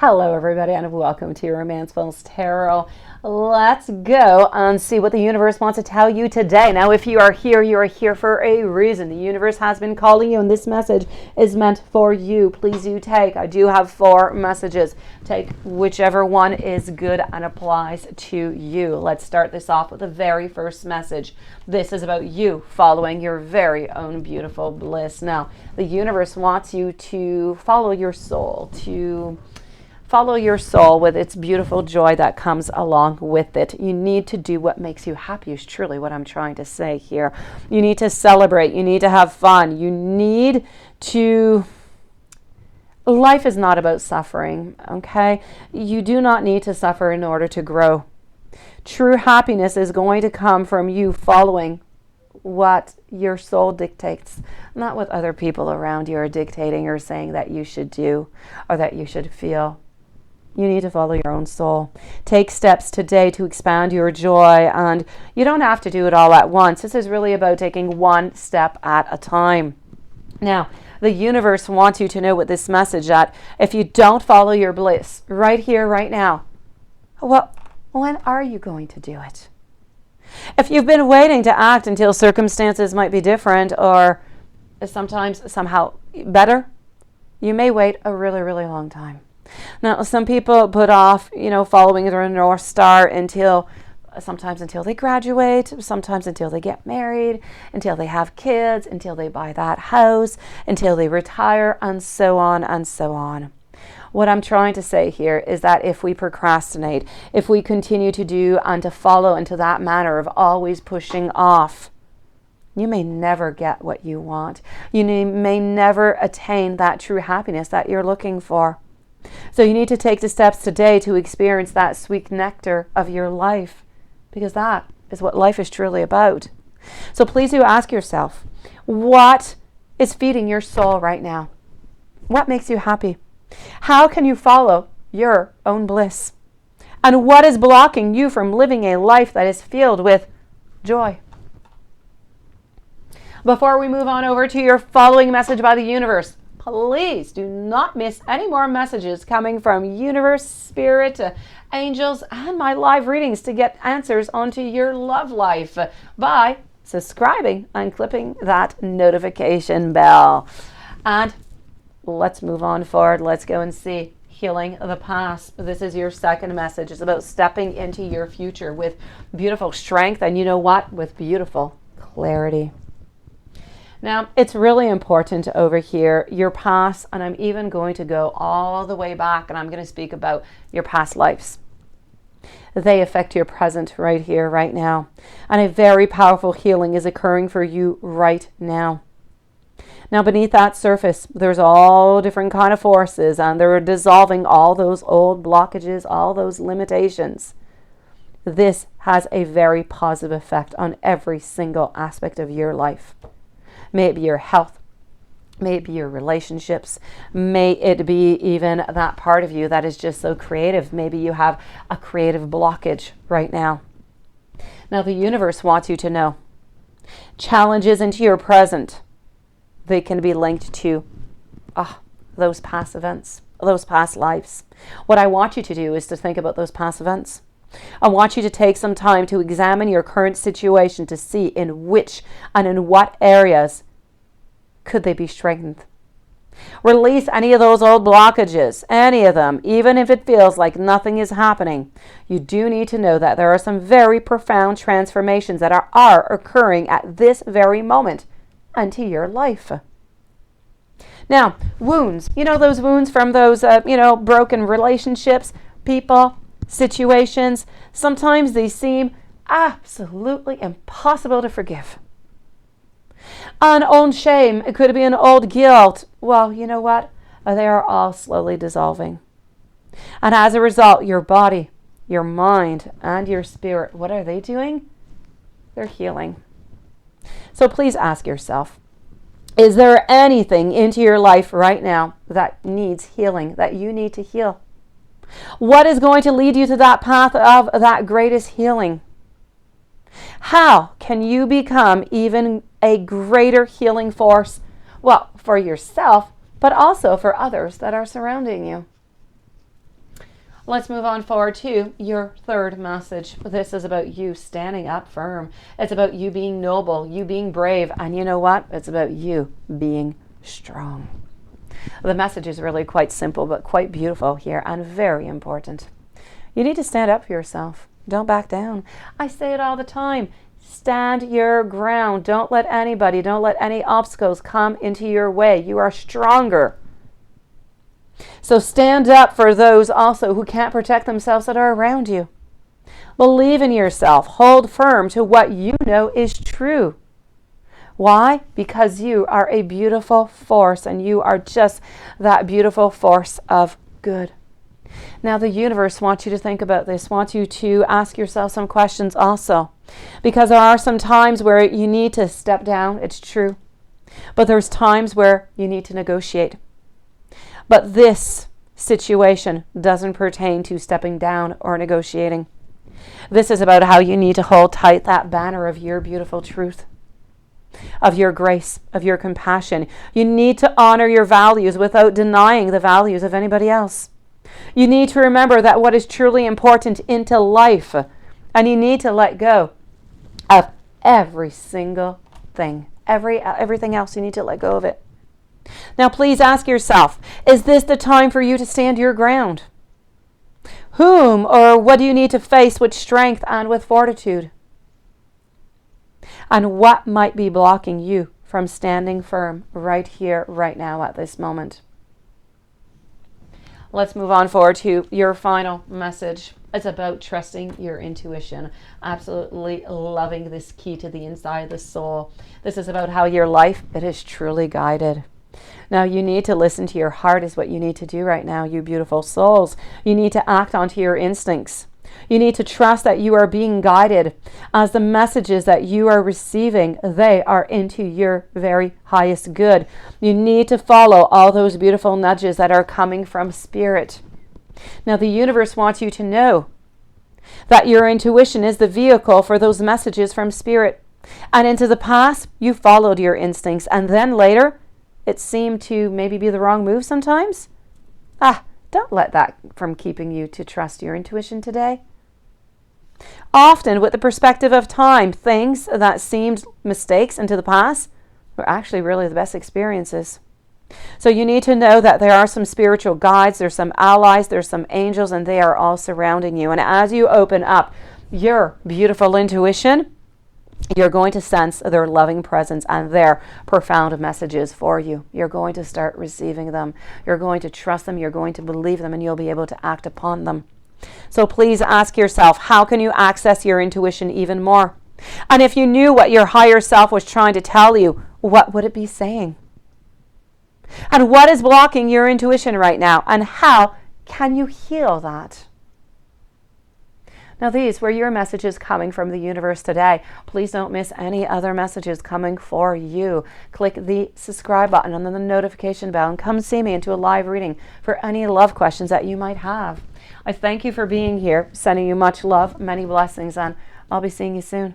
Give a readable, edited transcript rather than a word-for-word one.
Hello everybody and welcome to Romancefull's Tarot. Let's go and see what the universe wants to tell you today. Now if you are here for a reason. The universe has been calling you and this message is meant for you. Please do take. I do have 4 messages. Take whichever one is good and applies to you. Let's start this off with the very first message. This is about you following your very own beautiful bliss. Now the universe wants you to follow your soul, follow your soul with its beautiful joy that comes along with it. You need to do what makes you happy is truly what I'm trying to say here. You need to celebrate. You need to have fun. You need to... Life is not about suffering, okay? You do not need to suffer in order to grow. True happiness is going to come from you following what your soul dictates, not what other people around you are dictating or saying that you should do or that you should feel. You need to follow your own soul. Take steps today to expand your joy, and you don't have to do it all at once. This is really about taking one step at a time. Now, the universe wants you to know with this message that if you don't follow your bliss right here, right now, well, when are you going to do it? If you've been waiting to act until circumstances might be different or sometimes somehow better, you may wait a really, really long time. Now, some people put off, following their North Star sometimes until they graduate, sometimes until they get married, until they have kids, until they buy that house, until they retire, and so on and so on. What I'm trying to say here is that if we procrastinate, if we continue to do and to follow into that manner of always pushing off, you may never get what you want. You may never attain that true happiness that you're looking for. So you need to take the steps today to experience that sweet nectar of your life, because that is what life is truly about. So please do ask yourself, what is feeding your soul right now? What makes you happy? How can you follow your own bliss? And what is blocking you from living a life that is filled with joy? Before we move on over to your following message by the universe, please do not miss any more messages coming from universe, spirit, angels, and my live readings to get answers onto your love life by subscribing and clipping that notification bell. And let's move on forward. Let's go and see healing the past. This is your second message. It's about stepping into your future with beautiful strength and with beautiful clarity. Now, it's really important over here, your past, and I'm even going to go all the way back, and I'm going to speak about your past lives. They affect your present right here, right now. And a very powerful healing is occurring for you right now. Now, beneath that surface, there's all different kind of forces, and they're dissolving all those old blockages, all those limitations. This has a very positive effect on every single aspect of your life. May it be your health, may it be your relationships, may it be even that part of you that is just so creative. Maybe you have a creative blockage right now. Now the universe wants you to know challenges into your present, they can be linked to those past events, those past lives. What I want you to do is to think about those past events. I want you to take some time to examine your current situation to see in which and in what areas could they be strengthened. Release any of those old blockages, any of them, even if it feels like nothing is happening. You do need to know that there are some very profound transformations that are occurring at this very moment into your life. Now, wounds, those wounds from those, broken relationships, people, situations, sometimes they seem absolutely impossible to forgive. An old shame, it could be an old guilt. Well, you know what? They are all slowly dissolving. And as a result, your body, your mind, and your spirit, what are they doing? They're healing. So please ask yourself, is there anything into your life right now that needs healing, that you need to heal? What is going to lead you to that path of that greatest healing? How can you become even a greater healing force? Well, for yourself, but also for others that are surrounding you. Let's move on forward to your third message. This is about you standing up firm. It's about you being noble, you being brave, and you know what? It's about you being strong. The message is really quite simple, but quite beautiful here and very important. You need to stand up for yourself. Don't back down. I say it all the time. Stand your ground. Don't let anybody, don't let any obstacles come into your way. You are stronger. So stand up for those also who can't protect themselves that are around you. Believe in yourself. Hold firm to what you know is true. Why? Because you are a beautiful force, and you are just that beautiful force of good. Now the universe wants you to think about this, wants you to ask yourself some questions also. Because there are some times where you need to step down, it's true. But there's times where you need to negotiate. But this situation doesn't pertain to stepping down or negotiating. This is about how you need to hold tight that banner of your beautiful truth, of your grace, of your compassion. You need to honor your values without denying the values of anybody else. You need to remember that what is truly important into life, and you need to let go of every single thing. Everything else, you need to let go of it. Now please ask yourself, is this the time for you to stand your ground? Whom or what do you need to face with strength and with fortitude? And what might be blocking you from standing firm right here, right now, at this moment? Let's move on forward to your final message. It's about trusting your intuition. Absolutely loving this key to the inside of the soul. This is about how your life, it is truly guided. Now you need to listen to your heart is what you need to do right now, you beautiful souls. You need to act onto your instincts. You need to trust that you are being guided as the messages that you are receiving, they are into your very highest good. You need to follow all those beautiful nudges that are coming from spirit. Now the universe wants you to know that your intuition is the vehicle for those messages from spirit. And into the past, you followed your instincts, and then later, it seemed to maybe be the wrong move sometimes. Don't let that from keeping you to trust your intuition today. Often, with the perspective of time, things that seemed mistakes into the past were actually really the best experiences. So you need to know that there are some spiritual guides, there's some allies, there's some angels, and they are all surrounding you. And as you open up your beautiful intuition, you're going to sense their loving presence and their profound messages for you. You're going to start receiving them. You're going to trust them. You're going to believe them, and you'll be able to act upon them. So please ask yourself, how can you access your intuition even more? And if you knew what your higher self was trying to tell you, what would it be saying? And what is blocking your intuition right now? And how can you heal that? Now these were your messages coming from the universe today. Please don't miss any other messages coming for you. Click the subscribe button and then the notification bell and come see me into a live reading for any love questions that you might have. I thank you for being here, sending you much love, many blessings, and I'll be seeing you soon.